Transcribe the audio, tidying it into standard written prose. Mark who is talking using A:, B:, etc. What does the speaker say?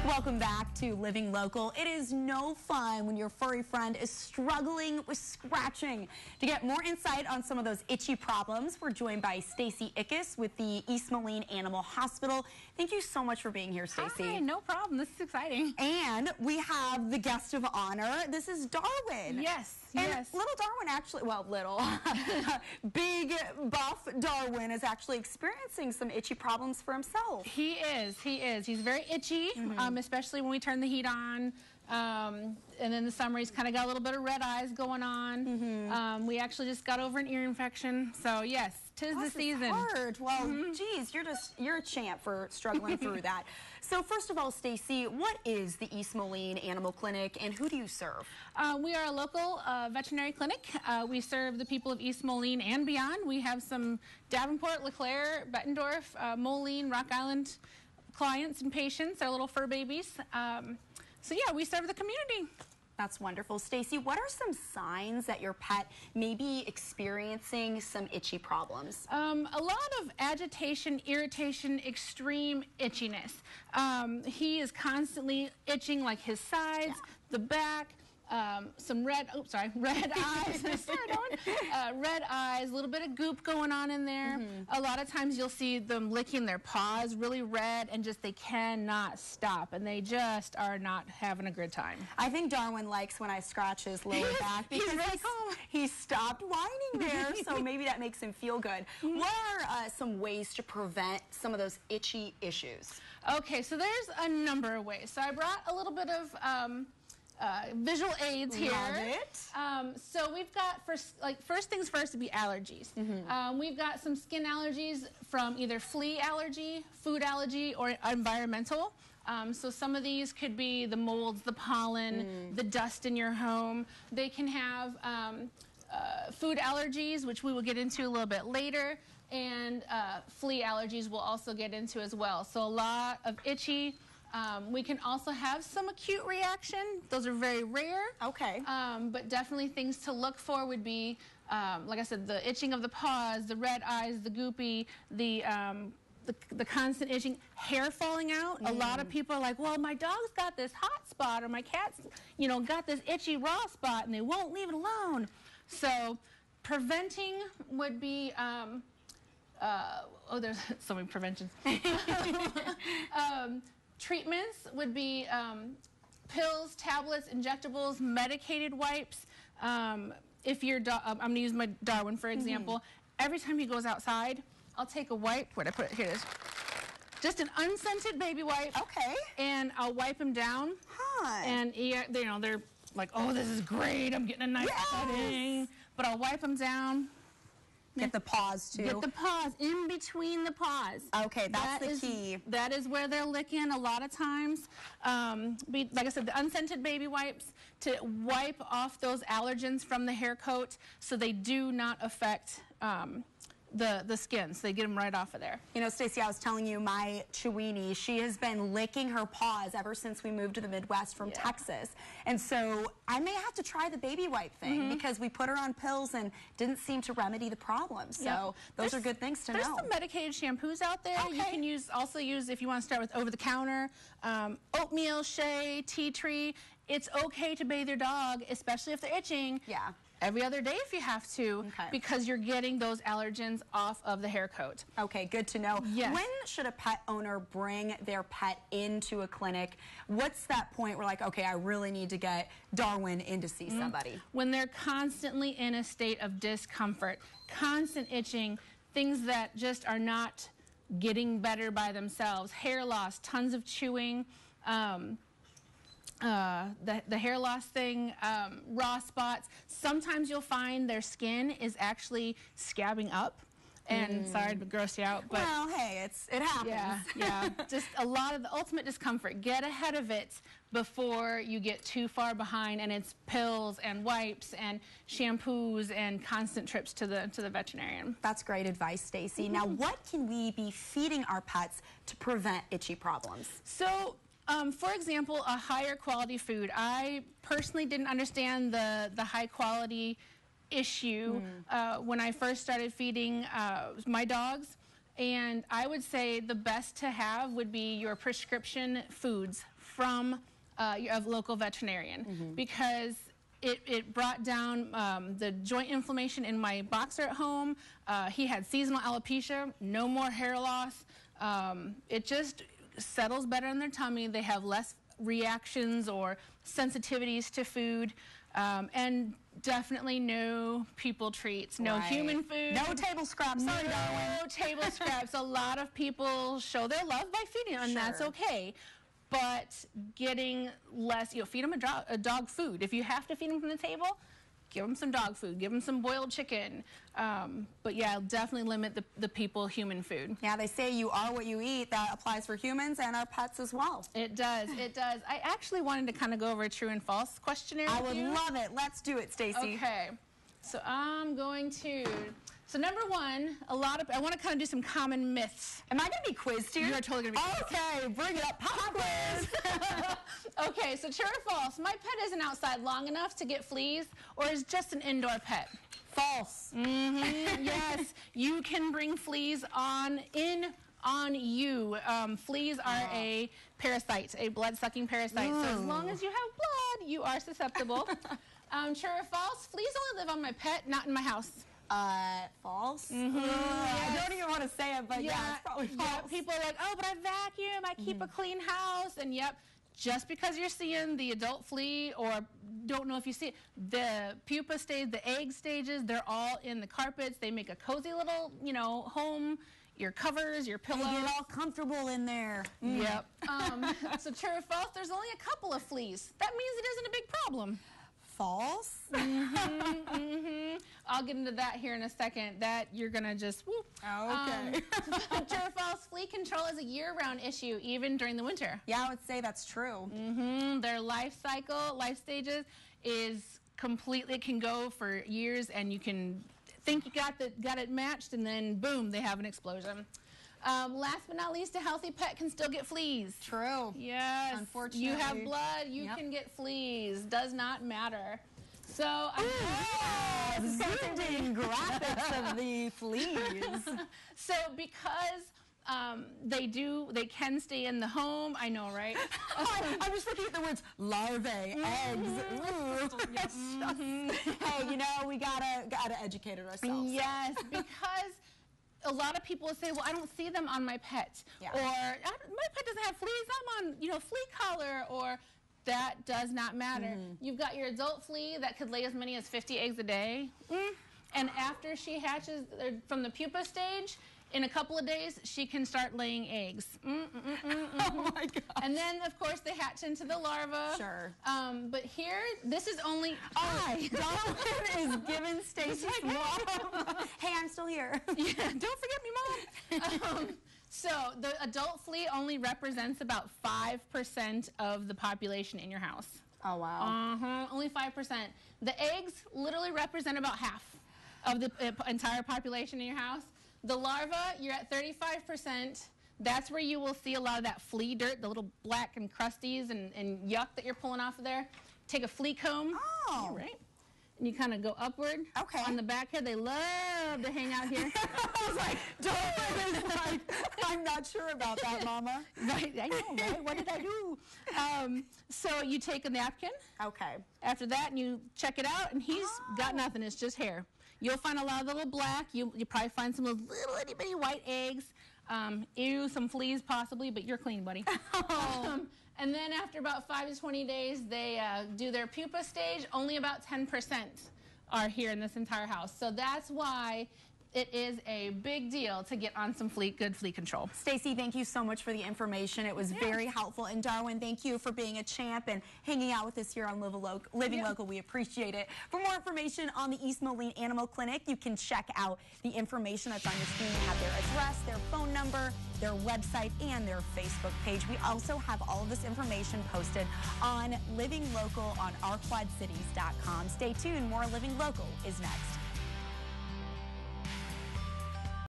A: Welcome back to Living Local. It is no fun when your furry friend is struggling with scratching. To get more insight on some of those itchy problems, we're joined by Stacy Ickes with the East Moline Animal Hospital. Thank you so much for being here, Stacy.
B: Hi, no problem. This is exciting.
A: And we have the guest of honor. This is Darwin.
B: Yes.
A: And
B: yes.
A: little Darwin actually, well, little, big, buff Darwin is actually experiencing some itchy problems for himself.
B: He is. He's very itchy, especially when we turn the heat on. And in the summer, he's kind of got a little bit of red eyes going on. We actually just got over an ear infection. So, yes, 'tis the season.
A: Hard. Well, geez, you're a champ for struggling through that. So, first of all, Stacy, what is the East Moline Animal Clinic, and who do you serve?
B: We are a local veterinary clinic. We serve the people of East Moline and beyond. We have some Davenport, LeClaire, Bettendorf, Moline, Rock Island clients and patients, our little fur babies. So yeah, we serve the community.
A: That's wonderful. Stacy, what are some signs that your pet may be experiencing some itchy problems?
B: A lot of agitation, irritation, extreme itchiness. He is constantly itching, like his sides, the back. Some red eyes, red eyes, a little bit of goop going on in there. A lot of times you'll see them licking their paws really red and just they cannot stop and they just are not having a good time.
A: I think Darwin likes when I scratch his lower back because he stopped whining there, so maybe that makes him feel good. What are some ways to prevent some of those itchy issues?
B: Okay, so there's a number of ways. So I brought a little bit of visual aids here.
A: Love it.
B: So we've got, first things first would be allergies. We've got some skin allergies from either flea allergy, food allergy, or environmental. So some of these could be the molds, the pollen, the dust in your home. They can have food allergies, which we will get into a little bit later, and flea allergies we'll also get into as well. So a lot of itchy. We can also have some acute reaction. Those are very rare.
A: Okay.
B: But definitely things to look for would be, like I said, the itching of the paws, the red eyes, the goopy, the constant itching, hair falling out. A lot of people are like, well, my dog's got this hot spot, or my cat's, got this itchy raw spot, and they won't leave it alone. So preventing would be, there's so many preventions. Treatments would be pills, tablets, injectables, medicated wipes. If your dog, I'm going to use my Darwin for example. Every time he goes outside, I'll take a wipe. Where'd I put it? Here it is. Just an unscented baby wipe.
A: Okay.
B: And I'll wipe him down.
A: Huh.
B: And they're like, oh, this is great. I'm getting a nice setting. But I'll wipe him down.
A: Get the paws too.
B: Get the paws, in between the paws.
A: Okay, that's the key.
B: That is where they're licking a lot of times. Like I said, the unscented baby wipes to wipe off those allergens from the hair coat so they do not affect the skin, so they get them right off of there.
A: Stacy, I was telling you, my Chiweenie, she has been licking her paws ever since we moved to the Midwest from Texas. And so I may have to try the baby wipe thing because we put her on pills and didn't seem to remedy the problem. So those are good things to know.
B: There's some medicated shampoos out there. You can also use, if you want to start with over-the-counter, oatmeal, shea, tea tree. It's okay to bathe your dog, especially if they're itching.
A: Yeah.
B: Every other day if you have to, because you're getting those allergens off of the hair coat.
A: Okay, good to know.
B: Yes.
A: When should a pet owner bring their pet into a clinic? What's that point where like, okay, I really need to get Darwin in to see somebody?
B: When they're constantly in a state of discomfort, constant itching, things that just are not getting better by themselves, hair loss, tons of chewing, the hair loss thing, raw spots. Sometimes you'll find their skin is actually scabbing up. And sorry to gross you out, but
A: well, hey, it happens.
B: Yeah. Just a lot of the ultimate discomfort. Get ahead of it before you get too far behind, and it's pills and wipes and shampoos and constant trips to the veterinarian.
A: That's great advice, Stacy. Now, what can we be feeding our pets to prevent itchy problems?
B: So, for example, a higher quality food. I personally didn't understand the high quality issue when I first started feeding my dogs. And I would say the best to have would be your prescription foods. from a local veterinarian because it brought down the joint inflammation in my boxer at home. He had seasonal alopecia, no more hair loss. It just settles better in their tummy. They have less reactions or sensitivities to food. And definitely no people treats, no human food.
A: No table scraps. Sorry, Darwin.
B: No table scraps. A lot of people show their love by feeding them, and that's okay. But getting less, feed them a dog food. If you have to feed them from the table, give them some dog food. Give them some boiled chicken. But yeah, definitely limit the people human food.
A: Yeah, they say you are what you eat. That applies for humans and our pets as well.
B: It does. It does. I actually wanted to kind of go over a true and false questionnaire
A: I
B: with
A: would
B: you.
A: love it. Let's do it, Stacy.
B: Okay. So I'm going to... So number one, I want to kind of do some common myths.
A: Am I going to be quizzed here?
B: You are totally going to be quizzed.
A: Okay, bring it up. Pop quiz.
B: Okay, so true or false? My pet isn't outside long enough to get fleas, or is just an indoor pet?
A: False.
B: Yes, you can bring fleas on you. Fleas are a parasite, a blood-sucking parasite. So as long as you have blood, you are susceptible. True or false? Fleas only live on my pet, not in my house.
A: False.
B: Yes.
A: I don't even want to say it, but yeah, it's probably false.
B: Yeah, people are like, oh, but I vacuum, I keep a clean house, and just because you're seeing the adult flea or don't know if you see it, the pupa stage, the egg stages, they're all in the carpets. They make a cozy little, home, your covers, your pillows.
A: They get all comfortable in there.
B: Yep. So true or false, there's only a couple of fleas. That means it isn't a big problem.
A: False.
B: I'll get into that here in a second. That you're going to just, whoop.
A: Okay.
B: True or false, flea control is a year-round issue, even during the winter.
A: Yeah, I would say that's true.
B: Their life stages is completely, it can go for years, and you can think you got it matched, and then boom, they have an explosion. Last but not least, a healthy pet can still get fleas.
A: True.
B: Yes.
A: Unfortunately.
B: You have blood, you can get fleas. Does not matter. So,
A: zoomed in graphics of the fleas.
B: So because they can stay in the home. I know, right?
A: I'm just looking at the words larvae, eggs. Hey, we gotta educate ourselves.
B: Yes, because a lot of people say, well, I don't see them on my pet.
A: Yeah.
B: Or my pet doesn't have fleas, I'm on, flea collar, or that does not matter. You've got your adult flea that could lay as many as 50 eggs a day. And after she hatches from the pupa stage, in a couple of days, she can start laying eggs.
A: Oh my God.
B: And then, of course, they hatch into the larva.
A: Sure.
B: But here, this is only...
A: Darwin is giving Stacy's mom. Hey, I'm still here.
B: Yeah, don't forget me, Mom. So the adult flea only represents about 5% of the population in your house.
A: Oh, wow.
B: Only 5%. The eggs literally represent about half of the entire population in your house. The larva, you're at 35%. That's where you will see a lot of that flea dirt, the little black and crusties and yuck that you're pulling off of there. Take a flea comb.
A: Oh.
B: Right. And you kind of go upward.
A: Okay.
B: On the back here, they love to hang out here.
A: I was like, Darwin, I'm not sure about that, Mama.
B: Right, I know, right? What did I do? So you take a napkin.
A: Okay.
B: After that, and you check it out, and he's got nothing. It's just hair. You'll find a lot of little black. You probably find some little itty bitty white eggs. Some fleas possibly, but you're clean, buddy. And then after about 5 to 20 days, they do their pupa stage. Only about 10% are here in this entire house. So that's why it is a big deal to get on some good flea control.
A: Stacy, thank you so much for the information. It was very helpful. And Darwin, thank you for being a champ and hanging out with us here on Living Local. We appreciate it. For more information on the East Moline Animal Clinic, you can check out the information that's on your screen. They have their address, their phone number, their website, and their Facebook page. We also have all of this information posted on Living Local on ourquadcities.com. Stay tuned. More Living Local is next.